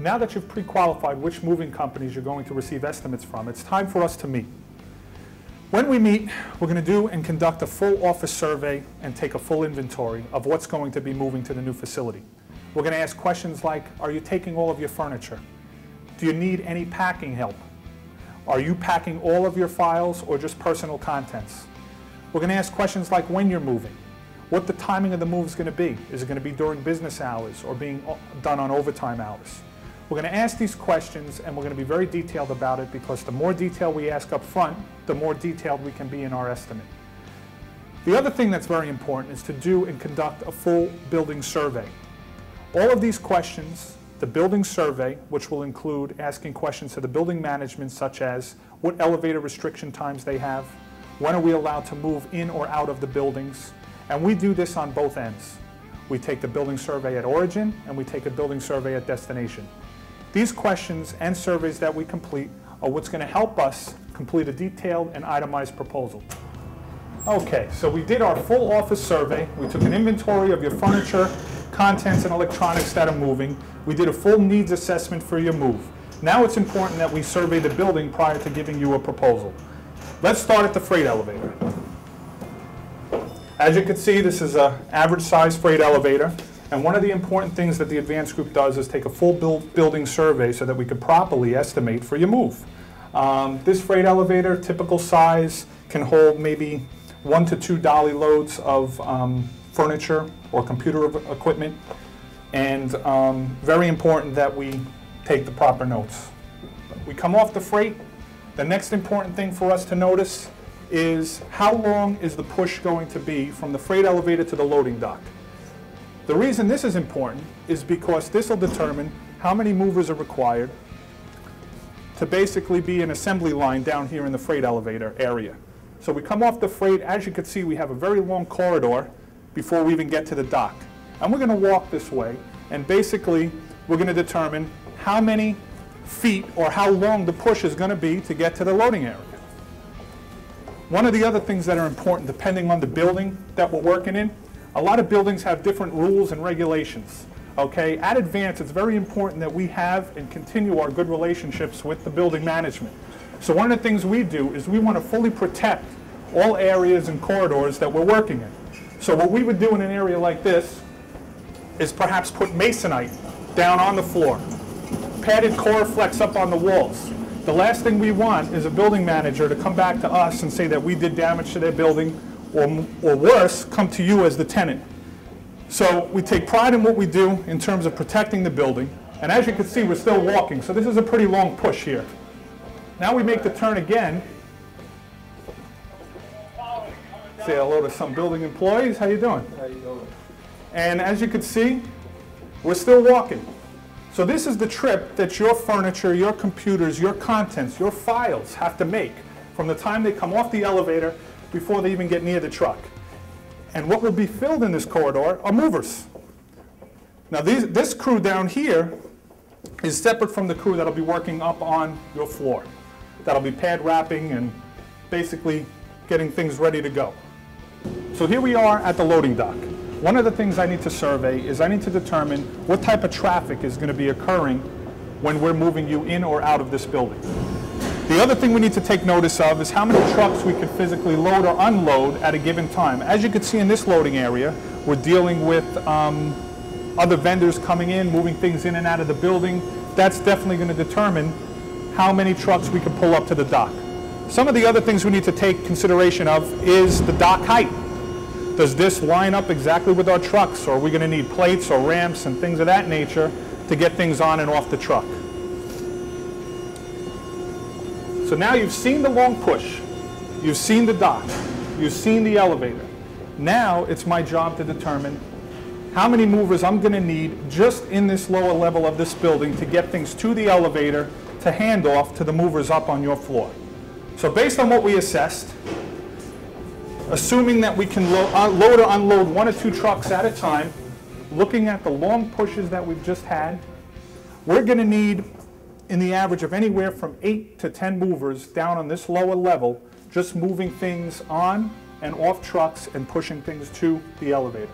Now that you've pre-qualified which moving companies you're going to receive estimates from, it's time for us to meet. When we meet, we're going to do and conduct a full office survey and take a full inventory of what's going to be moving to the new facility. We're going to ask questions like, are you taking all of your furniture? Do you need any packing help? Are you packing all of your files or just personal contents? We're going to ask questions like when you're moving, what the timing of the move is going to be. Is it going to be during business hours or being done on overtime hours? We're going to ask these questions, and we're going to be very detailed about it, because the more detail we ask up front, the more detailed we can be in our estimate. The other thing that's very important is to do and conduct a full building survey. All of these questions, the building survey, which will include asking questions to the building management, such as what elevator restriction times they have, when are we allowed to move in or out of the buildings, and we do this on both ends. We take the building survey at origin, and we take a building survey at destination. These questions and surveys that we complete are what's going to help us complete a detailed and itemized proposal. Okay, so we did our full office survey. We took an inventory of your furniture, contents, and electronics that are moving. We did a full needs assessment for your move. Now it's important that we survey the building prior to giving you a proposal. Let's start at the freight elevator. As you can see, this is an average size freight elevator. And one of the important things that the advanced group does is take a full building survey so that we could properly estimate for your move. This freight elevator, typical size, can hold maybe 1 to 2 dolly loads of furniture or computer equipment. And very important that we take the proper notes. We come off the freight. The next important thing for us to notice is how long is the push going to be from the freight elevator to the loading dock. The reason this is important is because this will determine how many movers are required to basically be an assembly line down here in the freight elevator area. So we come off the freight. As you can see, we have a very long corridor before we even get to the dock. And we're going to walk this way, and basically we're going to determine how many feet or how long the push is going to be to get to the loading area. One of the other things that are important, depending on the building that we're working in, a lot of buildings have different rules and regulations. Okay, at Advance, it's very important that we have and continue our good relationships with the building management. So one of the things we do is we want to fully protect all areas and corridors that we're working in. So what we would do in an area like this is perhaps put masonite down on the floor, padded Coreflex up on the walls. The last thing we want is a building manager to come back to us and say that we did damage to their building, or worse, come to you as the tenant. So we take pride in what we do in terms of protecting the building. And as you can see, we're still walking. So this is a pretty long push here. Now we make the turn again. Say hello to some building employees. How you doing? How you doing? And as you can see, we're still walking. So this is the trip that your furniture, your computers, your contents, your files have to make from the time they come off the elevator before they even get near the truck. And what will be filled in this corridor are movers. Now this crew down here is separate from the crew that'll be working up on your floor. That'll be pad wrapping and basically getting things ready to go. So here we are at the loading dock. One of the things I need to survey is I need to determine what type of traffic is going to be occurring when we're moving you in or out of this building. The other thing we need to take notice of is how many trucks we can physically load or unload at a given time. As you can see in this loading area, we're dealing with other vendors coming in, moving things in and out of the building. That's definitely going to determine how many trucks we can pull up to the dock. Some of the other things we need to take consideration of is the dock height. Does this line up exactly with our trucks, or are we going to need plates or ramps and things of that nature to get things on and off the truck? So now you've seen the long push, you've seen the dock, you've seen the elevator. Now it's my job to determine how many movers I'm going to need just in this lower level of this building to get things to the elevator to hand off to the movers up on your floor. So based on what we assessed, assuming that we can load or unload 1 or 2 trucks at a time, looking at the long pushes that we've just had, we're going to need in the average of anywhere from 8 to 10 movers down on this lower level, just moving things on and off trucks and pushing things to the elevator.